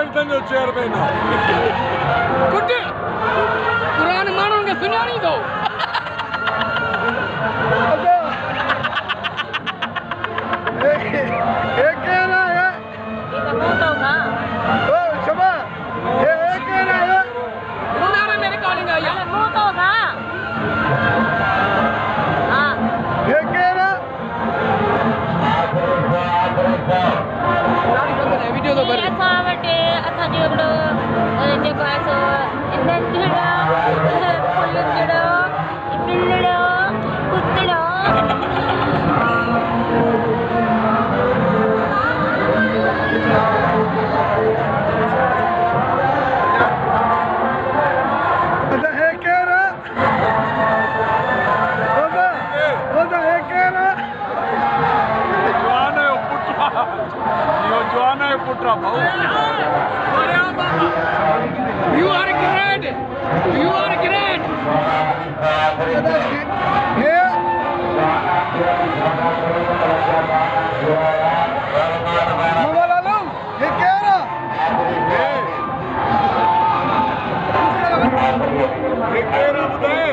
Election जो chairman कुछ पुराने मानों के सुना नहीं दो एक कहना है ओ शमा ये एक कहना है पुराने मेरे कॉलिंग आई ये कहना वीडियो तो कर पुत्रा भाऊ You are great. You are great. मामा लालो ये क्या रहा ये क्या रहा बताए